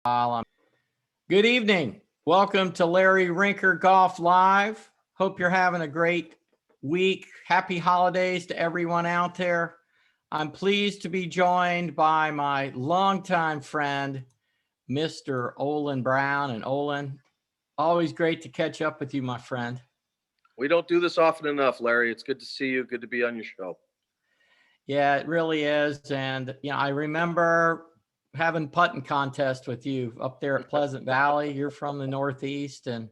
Good evening. Welcome to Larry Rinker Golf Live. Hope you're having a great week. Happy holidays to everyone out there. I'm pleased to be joined by my longtime friend, Mr. Olin Browne. And Olin, always great to catch up with you, my friend. We don't do this often enough, Larry. It's good to see you. Good to be on your show. Yeah, it really is. And, I remember having putting contest with you up there at Pleasant Valley. You're from the Northeast, and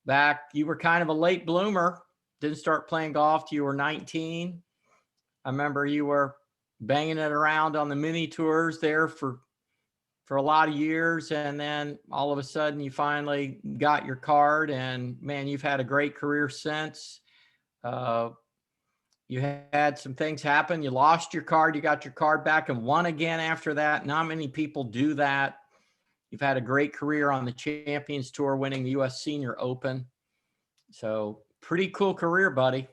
back, you were kind of a late bloomer. Didn't start playing golf till you were 19. I remember you were banging it around on the mini tours there for a lot of years, and then all of a sudden you finally got your card, and man, you've had a great career since. Uh, you had some things happen. You lost your card, you got your card back, and won again after that. Not many people do that. You've had a great career on the Champions Tour, winning the U.S. Senior Open. So pretty cool career, buddy.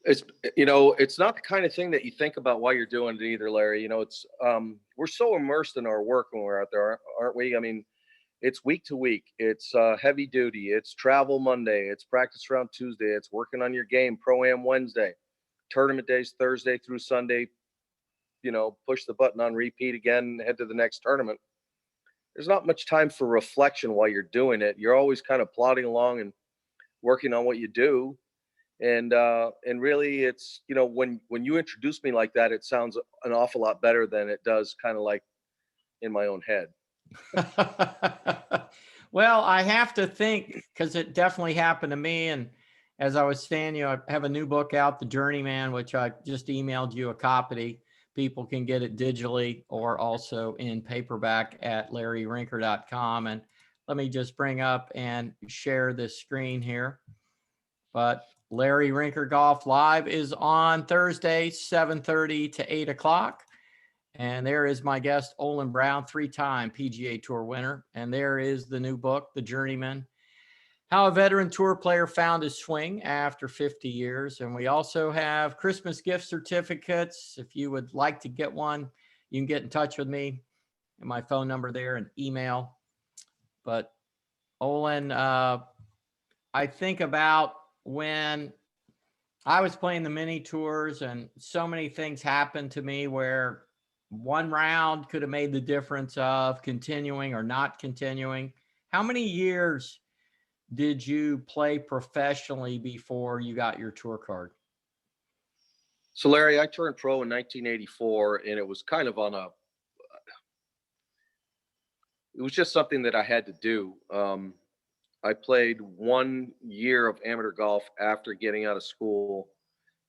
It's not the kind of thing that you think about while you're doing it either, Larry. We're so immersed in our work when we're out there, aren't we? I mean, it's week to week. It's heavy duty. It's travel Monday. It's practice round Tuesday. It's working on your game, Pro-Am Wednesday, tournament days Thursday through Sunday. Push the button on repeat again, head to the next tournament. There's not much time for reflection while you're doing it. You're always kind of plodding along and working on what you do. And really, it's, when you introduce me like that, it sounds an awful lot better than it does kind of like in my own head. Well, I have to think, because it definitely happened to me. And as I was saying, I have a new book out, The Journeyman, which I just emailed you a copy. People can get it digitally or also in paperback at larryrinker.com. And let me just bring up and share this screen here. But Larry Rinker Golf Live is on Thursday, 7:30 to 8 o'clock. And there is my guest, Olin Browne, 3-time PGA Tour winner. And there is the new book, The Journeyman, How a Veteran Tour Player Found His Swing After 50 Years. And we also have Christmas gift certificates. If you would like to get one, you can get in touch with me and my phone number there and email. But Olin, I think about when I was playing the mini tours, and so many things happened to me where one round could have made the difference of continuing or not continuing. How many years did you play professionally before you got your tour card? So, Larry, I turned pro in 1984, and it was kind of it was just something that I had to do. I played 1 year of amateur golf after getting out of school,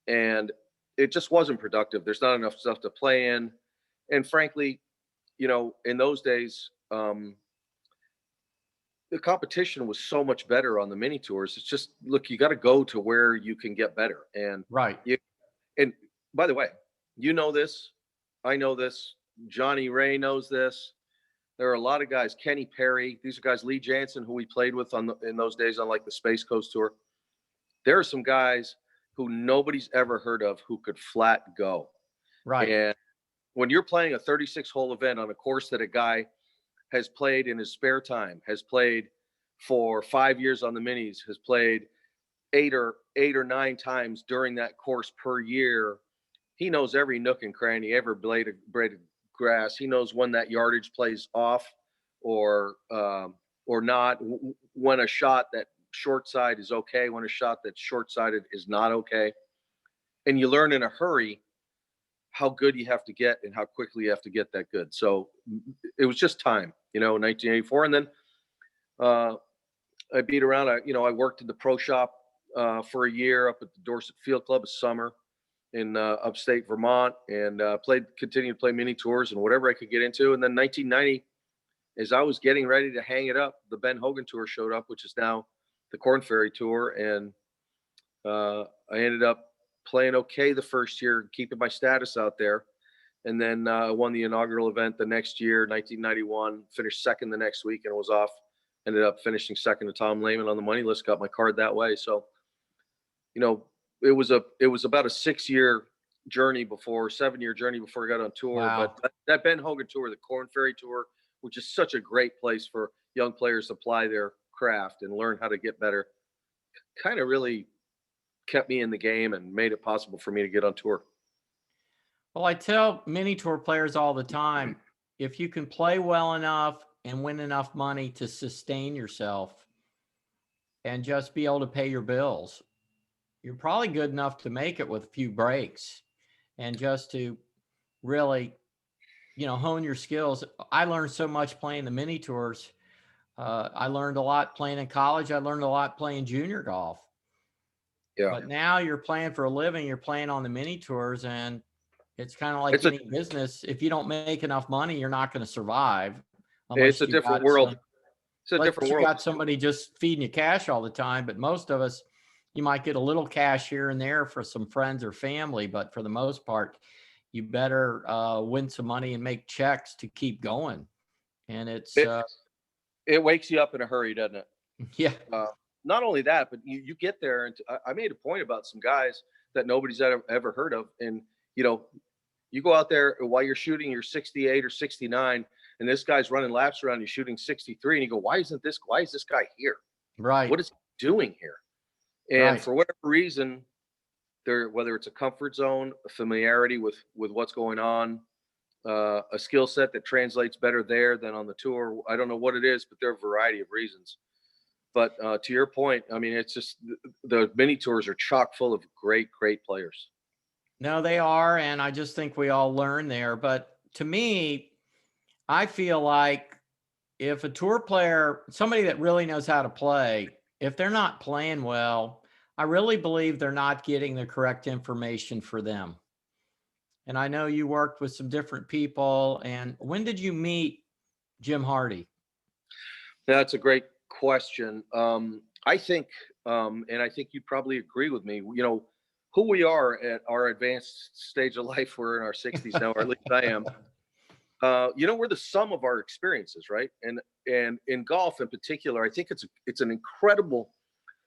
and it just wasn't productive. There's not enough stuff to play in. And frankly, in those days, the competition was so much better on the mini tours. It's just, look, you got to go to where you can get better. And right. And by the way, you know this, I know this, Johnny Ray knows this. There are a lot of guys, Kenny Perry. These are guys, Lee Jansen, who we played with in those days on like the Space Coast Tour. There are some guys who nobody's ever heard of who could flat go. Right. And when you're playing a 36-hole event on a course that a guy has played in his spare time, has played for 5 years on the minis, has played eight or nine times during that course per year, he knows every nook and cranny, every blade of grass. He knows when that yardage plays off or not, when a shot that short side is okay, when a shot that's short-sided is not okay. And you learn in a hurry how good you have to get and how quickly you have to get that good. So it was just time, 1984. And then I beat around. I worked in the pro shop for a year up at the Dorset Field Club, a summer in upstate Vermont, and continued to play mini tours and whatever I could get into. And then 1990, as I was getting ready to hang it up, the Ben Hogan Tour showed up, which is now the Korn Ferry Tour. And I ended up playing okay the first year, keeping my status out there. And then I won the inaugural event the next year, 1991, finished second the next week and was off. Ended up finishing second to Tom Lehman on the money list, got my card that way. So, it was about a 7-year journey before I got on tour. Wow. But that Ben Hogan Tour, the Korn Ferry Tour, which is such a great place for young players to apply their craft and learn how to get better, kind of really kept me in the game and made it possible for me to get on tour. Well, I tell mini tour players all the time, if you can play well enough and win enough money to sustain yourself and just be able to pay your bills, you're probably good enough to make it with a few breaks and just to really, hone your skills. I learned so much playing the mini tours. I learned a lot playing in college. I learned a lot playing junior golf. Yeah. But now you're playing for a living. You're playing on the mini tours, and it's kind of like It's a any business. If you don't make enough money, you're not going to survive it's unless a you different got world. It's a unless different you world. got somebody just feeding you cash all the time. But most of us, you might get a little cash here and there for some friends or family, but for the most part, you better win some money and make checks to keep going. And it's It it wakes you up in a hurry, doesn't it? yeah, Uh, Not only that, but you get there, and I made a point about some guys that nobody's ever heard of, and you know, you go out there while you're shooting, you're 68 or 69, and this guy's running laps around you shooting 63, and you go, why is this guy here? right, What is he doing here? And right. for whatever reason, there, whether it's a comfort zone, a familiarity with what's going on, a skill set that translates better there than on the tour. I don't know what it is, but there are a variety of reasons. But to your point, I mean, it's just the mini tours are chock full of great players. No, they are, and I just think we all learn there. But to me, I feel like if a tour player, somebody that really knows how to play, if they're not playing well, I really believe they're not getting the correct information for them. And I know you worked with some different people. And when did you meet Jim Hardy? That's a great question. I think, and I think you'd probably agree with me. You know, who we are at our advanced stage of life. We're in our 60s now, or at least I am. We're the sum of our experiences, right? And in golf in particular, I think it's an incredible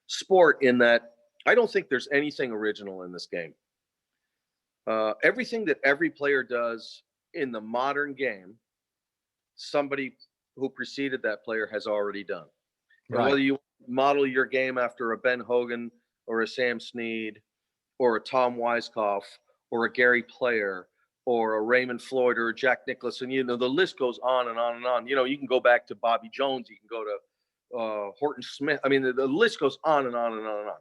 sport in that I don't think there's anything original in this game. Everything that every player does in the modern game, somebody who preceded that player has already done. And Right. whether you model your game after a Ben Hogan or a Sam Snead or a Tom Weiskopf or a Gary Player or a Raymond Floyd or a Jack Nicklaus, and the list goes on and on and on. You can go back to Bobby Jones, you can go to Horton Smith. I mean, the list goes on and on and on and on.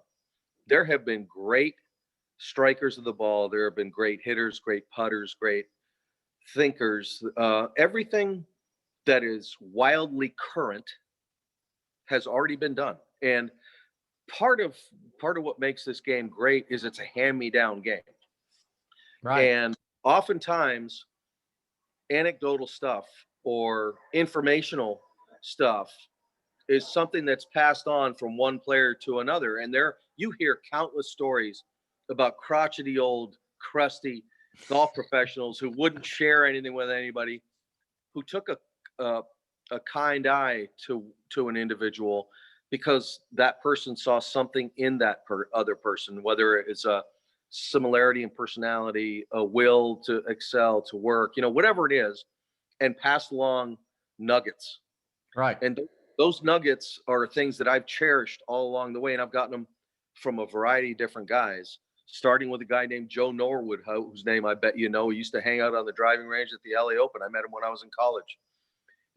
There have been great strikers of the ball. There have been great hitters, great putters, great thinkers. Everything that is wildly current has already been done. And part of what makes this game great is it's a hand-me-down game. Right. And oftentimes anecdotal stuff or informational stuff is something that's passed on from one player to another. And there you hear countless stories about crotchety old crusty golf professionals who wouldn't share anything with anybody, who took a kind eye to an individual because that person saw something in that other person, whether it's a similarity in personality, a will to excel, to work, whatever it is, and passed along nuggets. Right. And those nuggets are things that I've cherished all along the way, and I've gotten them from a variety of different guys, starting with a guy named Joe Norwood, whose name I bet you know. He used to hang out on the driving range at the LA Open. I met him when I was in college.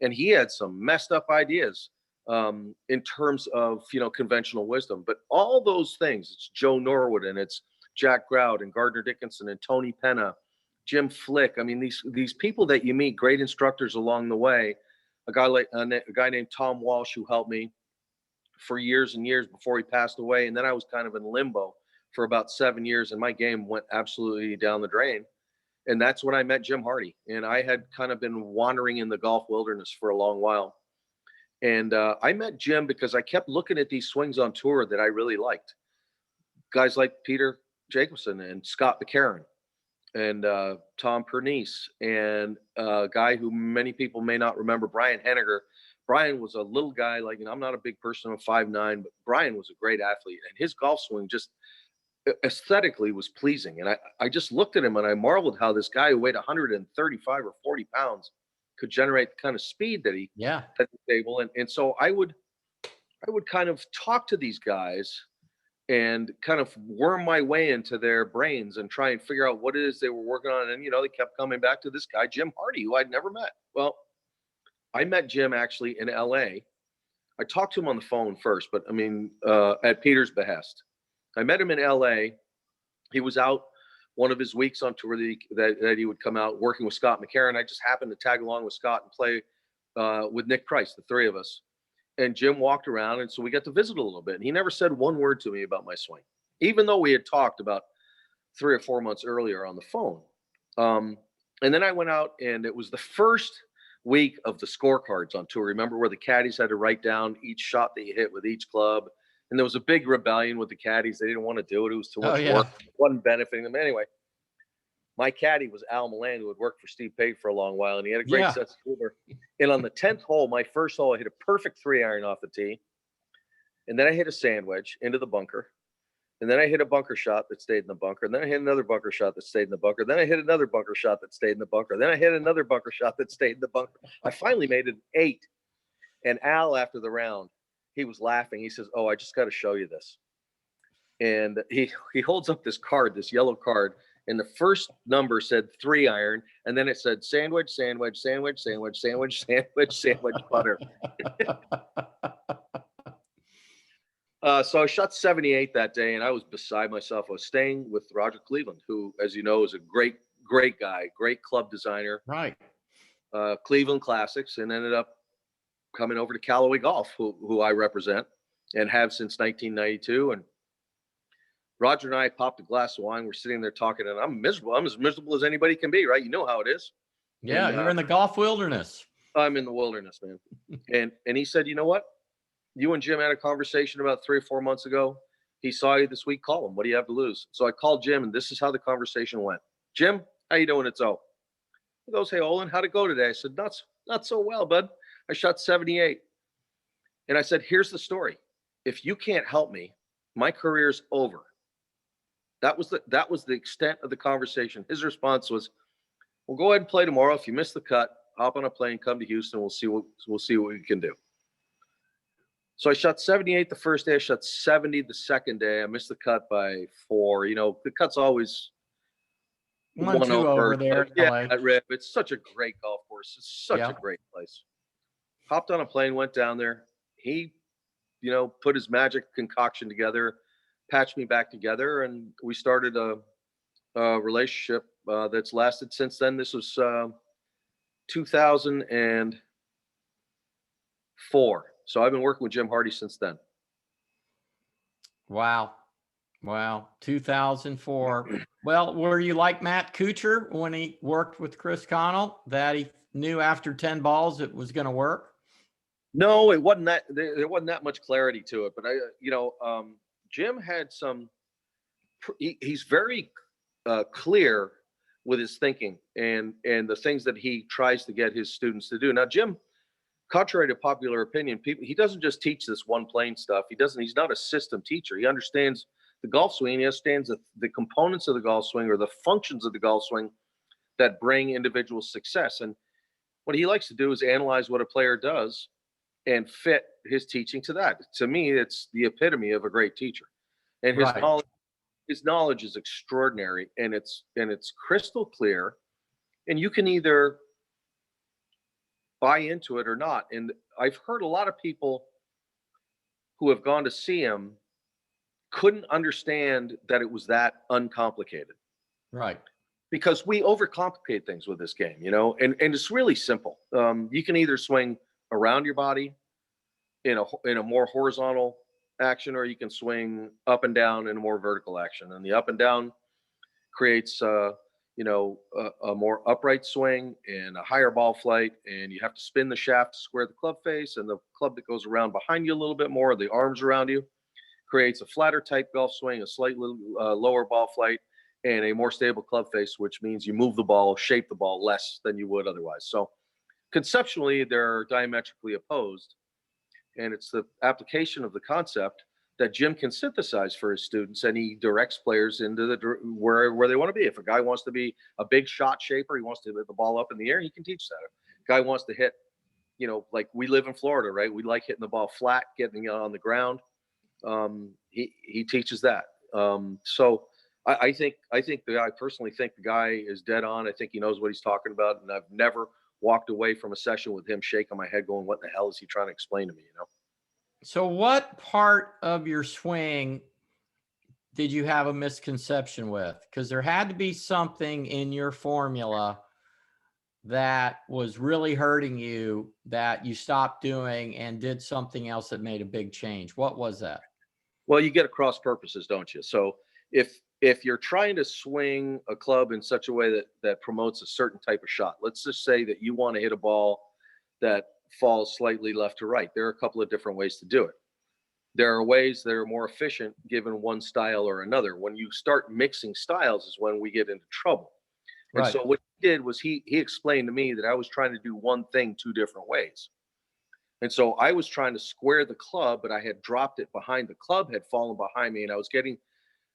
And he had some messed up ideas in terms of, conventional wisdom. But all those things, it's Joe Norwood and it's Jack Grout and Gardner Dickinson and Tony Penna, Jim Flick. I mean, these people that you meet, great instructors along the way. A guy named Tom Walsh, who helped me for years and years before he passed away. And then I was kind of in limbo for about 7 years, and my game went absolutely down the drain. And that's when I met Jim Hardy. And I had kind of been wandering in the golf wilderness for a long while. And I met Jim because I kept looking at these swings on tour that I really liked. Guys like Peter Jacobson and Scott McCarron and Tom Pernice, and a guy who many people may not remember, Brian Henniger. Brian was a little guy, like, I'm not a big person, I'm 5'9", but Brian was a great athlete, and his golf swing just aesthetically was pleasing. And I just looked at him and I marveled how this guy who weighed 135 or 40 pounds could generate the kind of speed that he Yeah. at the table. And so I would kind of talk to these guys and kind of worm my way into their brains and try and figure out what it is they were working on. And, they kept coming back to this guy, Jim Hardy, who I'd never met. Well, I met Jim actually in LA. I talked to him on the phone first, but I mean, at Peter's behest. I met him in LA. He was out one of his weeks on tour that he would come out working with Scott McCarron. I just happened to tag along with Scott and play with Nick Price, the three of us. And Jim walked around, and so we got to visit a little bit. And he never said one word to me about my swing, even though we had talked about 3 or 4 months earlier on the phone. And then I went out, and it was the first week of the scorecards on tour. Remember where the caddies had to write down each shot that you hit with each club? And there was a big rebellion with the caddies. They didn't want to do it. It was too much work. It wasn't benefiting them. Anyway, my caddy was Al Milan, who had worked for Steve Page for a long while, and he had a great sense of humor. And on the 10th hole, my first hole, I hit a perfect 3-iron off the tee. And then I hit a sandwich into the bunker. And then I hit a bunker shot that stayed in the bunker. And then I hit another bunker shot that stayed in the bunker. Then I hit another bunker shot that stayed in the bunker. Then I hit another bunker shot that stayed in the bunker. I finally made it an 8. And Al, after the round, he was laughing. He says, "Oh, I just got to show you this." And he holds up this card, this yellow card. And the first number said 3-iron, and then it said sandwich, sandwich, sandwich, sandwich, sandwich, sandwich, sandwich, butter. So I shot 78 that day, and I was beside myself. I was staying with Roger Cleveland, who, as you know, is a great guy, great club designer. Right. Cleveland Classics, and ended up coming over to Callaway Golf, who I represent and have since 1992. And Roger and I popped a glass of wine. We're sitting there talking, and I'm miserable. I'm as miserable as anybody can be, right? You know how it is. Yeah, you're in the golf wilderness. I'm in the wilderness, man. And he said, "You know what? You and Jim had a conversation about 3 or 4 months ago. He saw you this week. Call him. What do you have to lose?" So I called Jim, and this is how the conversation went. "Jim, how you doing? It's O." He goes, "Hey, Olin, how'd it go today?" I said, Not so well, bud. I shot 78. And I said, "Here's the story. If you can't help me, my career's over." That was the extent of the conversation. His response was, "Well, go ahead and play tomorrow. If you miss the cut, hop on a plane, come to Houston. We'll see what we can do." So I shot 78 the first day. I shot 70 the second day. I missed the cut by 4. The cut's always 1-2 over there. At Rip. It's such a great golf course. It's such a great place. Hopped on a plane, went down there. He, put his magic concoction together, patched me back together, and we started a relationship that's lasted since then. This was 2004. So I've been working with Jim Hardy since then. Wow. 2004. Well, were you like Matt Kuchar when he worked with Chris Connell, that he knew after 10 balls it was going to work? No, it wasn't that. There wasn't that much clarity to it. But Jim had some. He's very clear with his thinking and the things that he tries to get his students to do. Now, Jim, contrary to popular opinion, he doesn't just teach this one plane stuff. He's not a system teacher. He understands the golf swing. He understands the components of the golf swing, or the functions of the golf swing, that bring individual success. And what he likes to do is analyze what a player does and fit his teaching to that. To me, it's the epitome of a great teacher. And his knowledge is extraordinary, and it's crystal clear. And you can either buy into it or not. And I've heard a lot of people who have gone to see him couldn't understand that it was that uncomplicated. Right. Because we overcomplicate things with this game, and it's really simple. You can either swing around your body in a more horizontal action, or you can swing up and down in a more vertical action. And the up and down creates a more upright swing and a higher ball flight, and you have to spin the shaft to square the club face, and the club that goes around behind you a little bit more, the arms around you, creates a flatter type golf swing, a slightly lower ball flight, and a more stable club face, which means you move the ball, shape the ball less than you would otherwise. So conceptually, they're diametrically opposed, and it's the application of the concept that Jim can synthesize for his students, and he directs players into where they want to be. If a guy wants to be a big shot shaper, he wants to hit the ball up in the air, he can teach that. If Guy wants to hit, like we live in Florida, right? We like hitting the ball flat, getting it on the ground. He teaches that. So I personally think the guy is dead on. I think he knows what he's talking about, and I've never walked away from a session with him shaking my head, going, "What the hell is he trying to explain to me?" So what part of your swing did you have a misconception with? Because there had to be something in your formula that was really hurting you that you stopped doing and did something else that made a big change. What was that? Well, you get across purposes, don't you? So if you're trying to swing a club in such a way that promotes a certain type of shot, let's just say that you want to hit a ball that falls slightly left to right. There are a couple of different ways to do it. There are ways that are more efficient given one style or another. When you start mixing styles is when we get into trouble. And Right. so what he did was he explained to me that I was trying to do one thing two different ways. And so I was trying to square the club, but I had dropped it behind. The club had fallen behind me, and I was getting,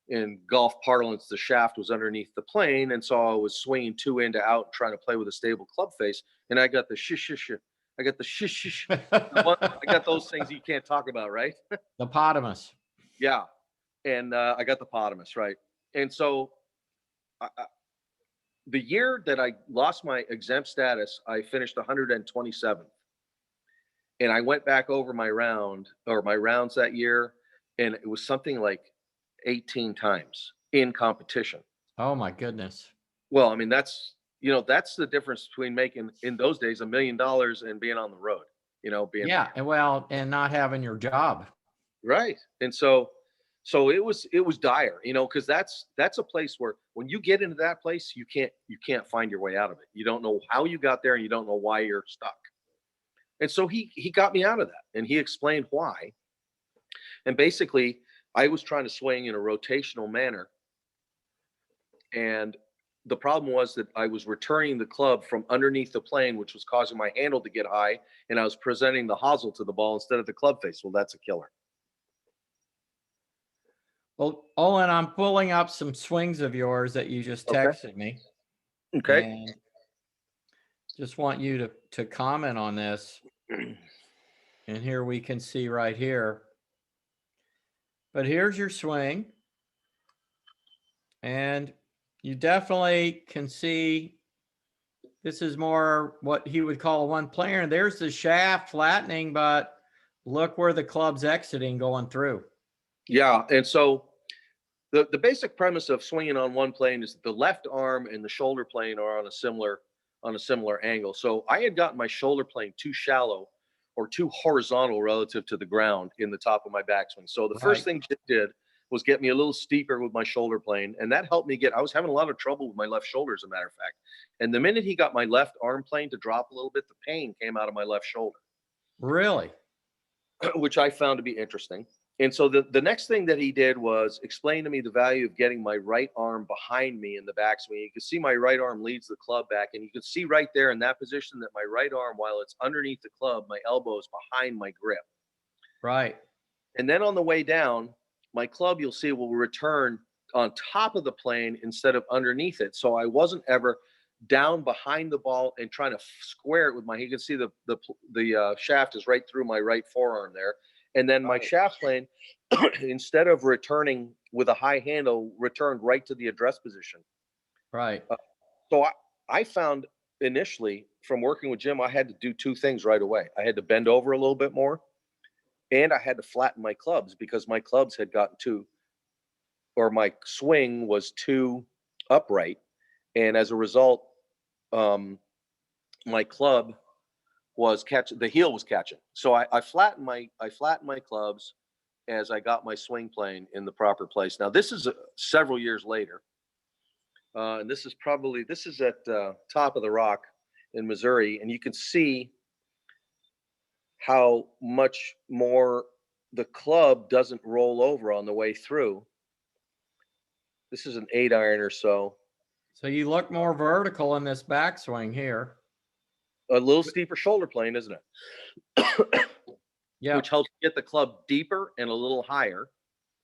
in golf parlance, the shaft was underneath the plane. And so I was swinging two in to out, trying to play with a stable club face. And I got the shish. I got the shish. I got those things you can't talk about, right? The potamus. Yeah. And I got the potamus, right? And so the year that I lost my exempt status, I finished 127th. And I went back over my rounds that year, and it was something like 18 times in competition. Oh my goodness. Well, I mean, that's the difference between making, in those days, $1 million and being on the road, Yeah. And not having your job. right. And so it was dire, because that's a place where when you get into that place, you can't find your way out of it. You don't know how you got there, and you don't know why you're stuck. And so he got me out of that, and he explained why. And basically, I was trying to swing in a rotational manner, and the problem was that I was returning the club from underneath the plane, which was causing my handle to get high, and I was presenting the hosel to the ball instead of the club face. Well, that's a killer. Well, Olin, I'm pulling up some swings of yours that you just Okay. texted me. Okay. And just want you to comment on this. And here we can see right here. But here's your swing. And you definitely can see this is more what he would call a one player. And there's the shaft flattening, but look where the club's exiting going through. Yeah. And so the basic premise of swinging on one plane is that the left arm and the shoulder plane are on a similar angle. So I had gotten my shoulder plane too shallow or too horizontal relative to the ground in the top of my backswing. So the first thing Jim did was get me a little steeper with my shoulder plane, and that helped me I was having a lot of trouble with my left shoulder, as a matter of fact. And the minute he got my left arm plane to drop a little bit, the pain came out of my left shoulder. Really? Which I found to be interesting. And so the next thing that he did was explain to me the value of getting my right arm behind me in the backswing. You can see my right arm leads the club back, and you can see right there in that position that my right arm, while it's underneath the club, my elbow is behind my grip. Right. And then on the way down, my club, you'll see, will return on top of the plane instead of underneath it. So I wasn't ever down behind the ball and trying to square it with you can see the shaft is right through my right forearm there. And then my shaft plane, instead of returning with a high handle, returned right to the address position. Right. So I found initially from working with Jim, I had to do two things right away. I had to bend over a little bit more, and I had to flatten my clubs because my clubs had gotten my swing was too upright. And as a result, my club was the heel was catching. So I flattened my clubs as I got my swing plane in the proper place. Now this is several years later, and this is at Top of the Rock in Missouri, and you can see how much more the club doesn't roll over on the way through. This is an 8-iron or so. So you look more vertical in this backswing here. A little steeper shoulder plane, isn't it? Yeah. Which helps get the club deeper and a little higher.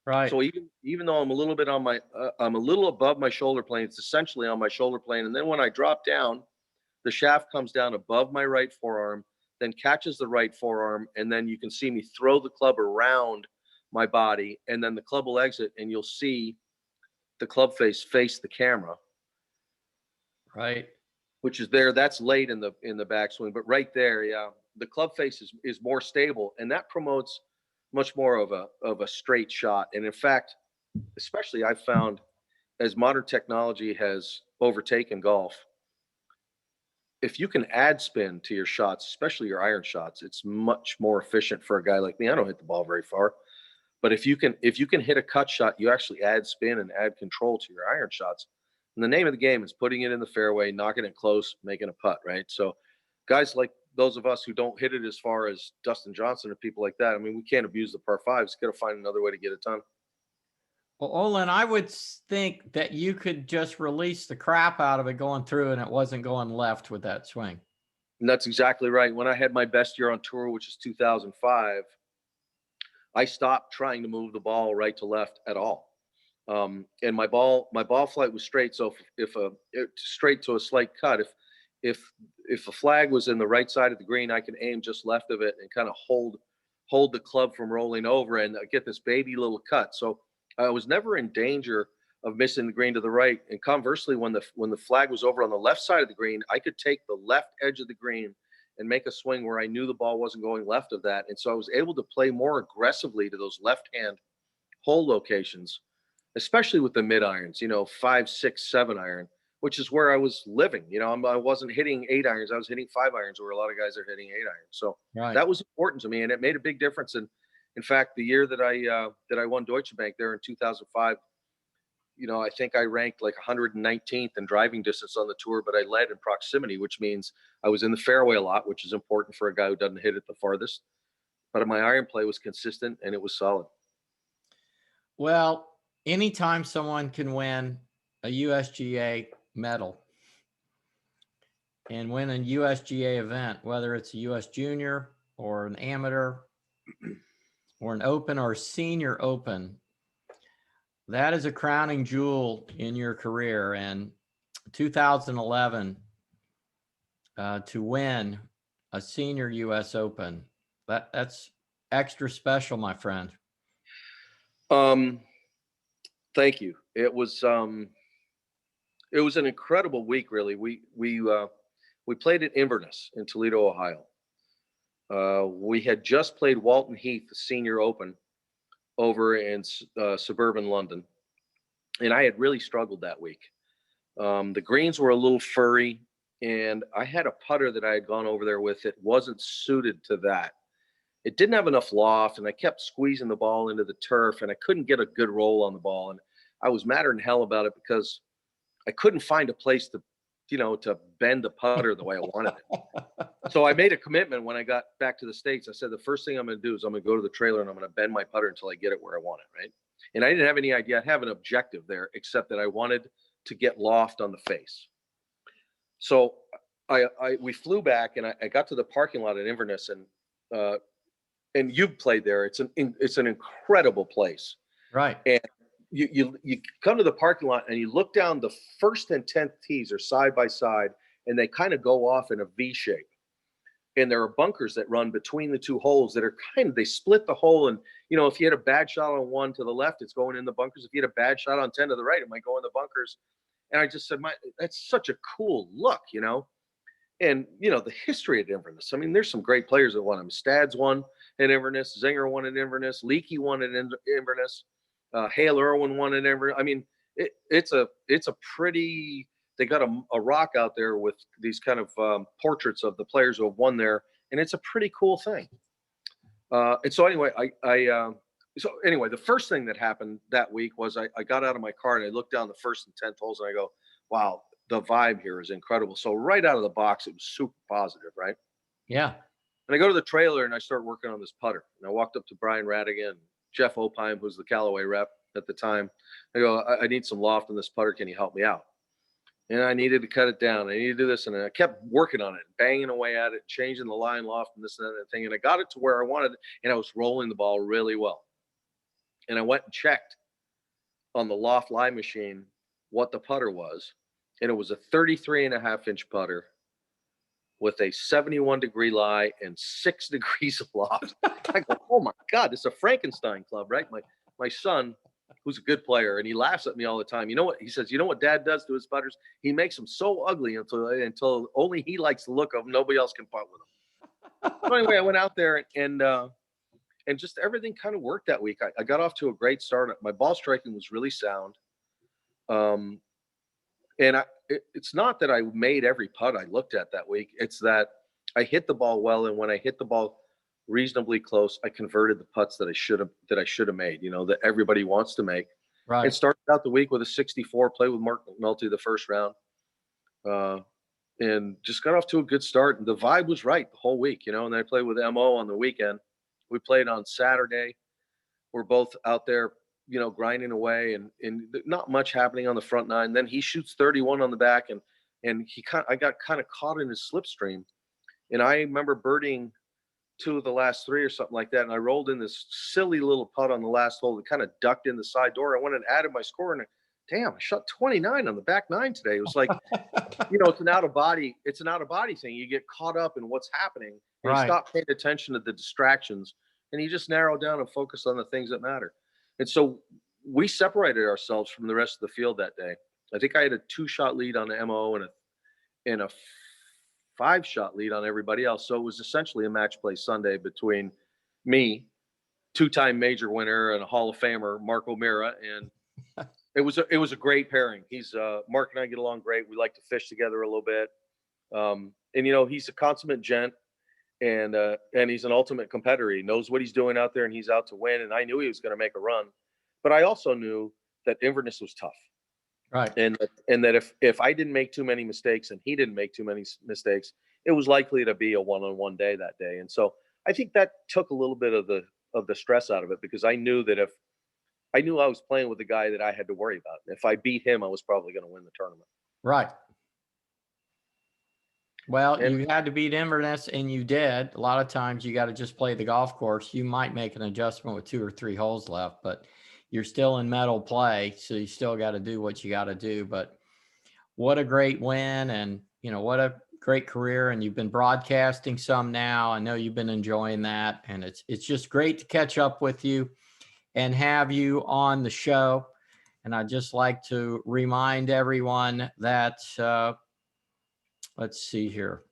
Right. So even though I'm a little bit I'm a little above my shoulder plane, it's essentially on my shoulder plane. And then when I drop down, The shaft comes down above my right forearm, then catches the right forearm, and then you can see me throw the club around my body, and then the club will exit, and you'll see the club face the camera, Right. which is there. That's late in the backswing, but right there, yeah, the club face is more stable, and that promotes much more of a straight shot. And in fact, especially I've found as modern technology has overtaken golf, if you can add spin to your shots, especially your iron shots, it's much more efficient for a guy like me. I don't hit the ball very far, but if you can hit a cut shot, you actually add spin and add control to your iron shots. And the name of the game is putting it in the fairway, knocking it close, making a putt, right? So guys like those of us who don't hit it as far as Dustin Johnson or people like that, I mean, we can't abuse the par fives. Got to find another way to get it done. Well, Olin, I would think that you could just release the crap out of it going through and it wasn't going left with that swing. And that's exactly right. When I had my best year on tour, which is 2005, I stopped trying to move the ball right to left at all. And my ball flight was straight. So if straight to a slight cut, if a flag was in the right side of the green, I could aim just left of it and kind of hold the club from rolling over and get this baby little cut. So I was never in danger of missing the green to the right. And conversely, when the flag was over on the left side of the green, I could take the left edge of the green and make a swing where I knew the ball wasn't going left of that. And so I was able to play more aggressively to those left-hand hole locations, especially with the mid irons, 5, 6, 7 iron, which is where I was living. I wasn't hitting 8 irons. I was hitting 5 irons where a lot of guys are hitting 8 irons. So Right. that was important to me. And it made a big difference. And in fact, the year that I won Deutsche Bank there in 2005, I think I ranked like 119th in driving distance on the tour, but I led in proximity, which means I was in the fairway a lot, which is important for a guy who doesn't hit it the farthest. But my iron play was consistent and it was solid. Well, anytime someone can win a USGA medal and win a USGA event, whether it's a US Junior or an amateur or an open or a senior open, that is a crowning jewel in your career. And 2011, to win a senior US Open, that's extra special, my friend. Thank you. It was an incredible week, really. We played at Inverness in Toledo, Ohio. We had just played Walton Heath, the Senior Open, over in suburban London, and I had really struggled that week. The greens were a little furry, and I had a putter that I had gone over there with. It wasn't suited to that. It didn't have enough loft, and I kept squeezing the ball into the turf, and I couldn't get a good roll on the ball. And I was madder than hell about it because I couldn't find a place to bend the putter the way I wanted it. So I made a commitment when I got back to the States. I said, the first thing I'm going to do is I'm going to go to the trailer and I'm going to bend my putter until I get it where I want it, right? And I didn't have any idea I'd have an objective there, except that I wanted to get loft on the face. So we flew back, and I got to the parking lot at Inverness, and you've played there. It's an incredible place. Right. And you come to the parking lot and you look down. The first and 10th tees are side by side, and they kind of go off in a V shape. And there are bunkers that run between the two holes that are they split the hole. And, if you had a bad shot on 1 to the left, it's going in the bunkers. If you had a bad shot on 10 to the right, it might go in the bunkers. And I just said, that's such a cool look, And, the history at Inverness. I mean, there's some great players that won them. Stads won at Inverness. Zinger won at Inverness. Leakey won at Inverness. Hale Irwin won at Inverness. I mean, it's a pretty. They got a rock out there with these kind of portraits of the players who have won there, and it's a pretty cool thing. And so anyway, the first thing that happened that week was I got out of my car and I looked down the first and 10th holes and I go, wow, the vibe here is incredible. So right out of the box, it was super positive, right? Yeah. And I go to the trailer and I start working on this putter. And I walked up to Brian Radigan, Jeff Opheim, who's the Callaway rep at the time. I go, I need some loft on this putter. Can you help me out? And I needed to cut it down. I needed to do this. And I kept working on it, banging away at it, changing the line loft and this and that thing. And I got it to where I wanted, and I was rolling the ball really well. And I went and checked on the loft lie machine what the putter was. And it was a 33.5-inch putter with a 71-degree lie and 6 degrees of loft. I go, oh my God, it's a Frankenstein club, right? My son, who's a good player, and he laughs at me all the time. You know what? He says, you know what Dad does to his putters? He makes them so ugly until only he likes the look of them. Nobody else can putt with them. So anyway, I went out there and just everything kind of worked that week. I got off to a great start. My ball striking was really sound. And it's not that I made every putt I looked at that week. It's that I hit the ball well, and when I hit the ball reasonably close, I converted the putts that I should have made. You know, that everybody wants to make. Right. And started out the week with a 64. Played with Mark McNulty the first round, and just got off to a good start. And the vibe was right the whole week. You know, and then I played with Mo on the weekend. We played on Saturday. We're both out there, you know, grinding away, and not much happening on the front nine. Then he shoots 31 on the back, and I got kind of caught in his slipstream, and I remember birdieing 2 of the last 3 or something like that, and I rolled in this silly little putt on the last hole that kind of ducked in the side door. I went and added my score, and damn, I shot 29 on the back nine today. It was like, you know, it's an out of body thing. You get caught up in what's happening, and you stop paying attention to the distractions, and you just narrow down and focus on the things that matter. And so we separated ourselves from the rest of the field that day. I think I had a 2-shot lead on Mo and a 5-shot lead on everybody else. So it was essentially a match play Sunday between me, 2-time major winner and a Hall of Famer, Mark O'Meara, and it was a great pairing. He's Mark and I get along great. We like to fish together a little bit, and you know, he's a consummate gent. And he's an ultimate competitor. He knows what he's doing out there, and he's out to win. And I knew he was going to make a run, but I also knew that Inverness was tough, Right. and that if I didn't make too many mistakes and he didn't make too many mistakes, it was likely to be a one-on-one day that day. And so I think that took a little bit of the stress out of it, because I knew that if I knew I was playing with a guy that I had to worry about. If I beat him, I was probably going to win the tournament. Right. Well, you had to beat Inverness, and you did. A lot of times you got to just play the golf course. You might make an adjustment with 2 or 3 holes left, but you're still in medal play, so you still got to do what you got to do. But what a great win, and you know, what a great career. And you've been broadcasting some now. I know you've been enjoying that, and it's just great to catch up with you and have you on the show. And I'd just like to remind everyone that let's see here,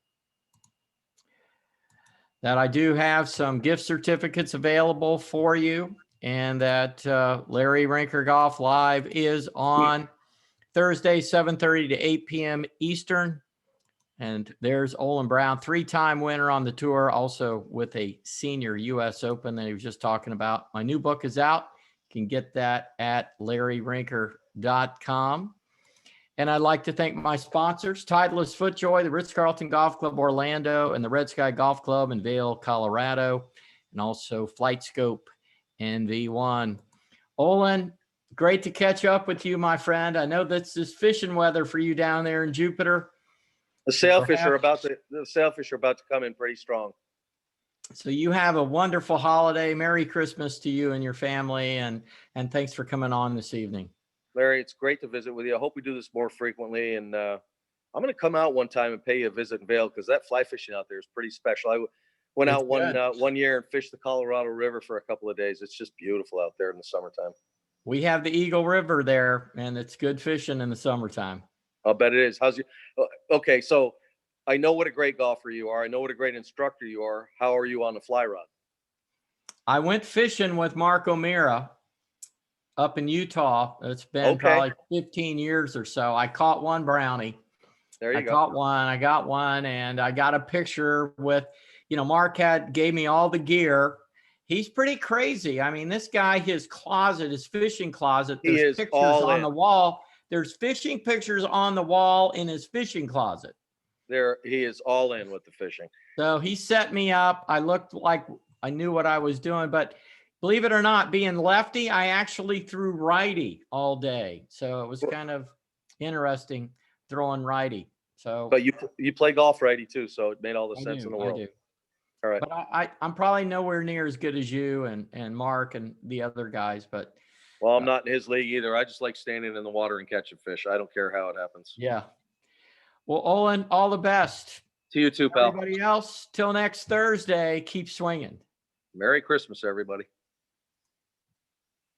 that I do have some gift certificates available for you, and that Larry Rinker Golf Live is on Thursday, 7:30 to 8 p.m. Eastern. And there's Olin Browne, 3-time winner on the tour, also with a senior U.S. Open that he was just talking about. My new book is out. You can get that at larryrinker.com. And I'd like to thank my sponsors, Titleist FootJoy, the Ritz-Carlton Golf Club Orlando, and the Red Sky Golf Club in Vail, Colorado, and also FlightScope and V1. Olin, great to catch up with you, my friend. I know this is fishing weather for you down there in Jupiter. The sailfish are about to come in pretty strong. So you have a wonderful holiday. Merry Christmas to you and your family, and thanks for coming on this evening. Larry, it's great to visit with you. I hope we do this more frequently, and I'm going to come out one time and pay you a visit in Vail, because that fly fishing out there is pretty special. I went out one year and fished the Colorado River for a couple of days. It's just beautiful out there in the summertime. We have the Eagle River there, and it's good fishing in the summertime. I'll bet it is. Okay, so I know what a great golfer you are. I know what a great instructor you are. How are you on the fly rod? I went fishing with Mark O'Meara up in Utah. It's been probably 15 years or so. I caught one brownie. There you go. I got one, and I got a picture with, you know, Mark gave me all the gear. He's pretty crazy. I mean, this guy, his fishing closet, there's pictures on the wall. There's fishing pictures on the wall in his fishing closet. He is all in with the fishing. So he set me up. I looked like I knew what I was doing, but believe it or not, being lefty, I actually threw righty all day. So it was kind of interesting throwing righty. So, but you play golf righty too, so it made all the sense in the world. I do. All right. But I'm probably nowhere near as good as you and Mark and the other guys. But well, I'm not in his league either. I just like standing in the water and catching fish. I don't care how it happens. Yeah. Well, Olin, all the best. To you too, pal. Everybody else, till next Thursday, keep swinging. Merry Christmas, everybody.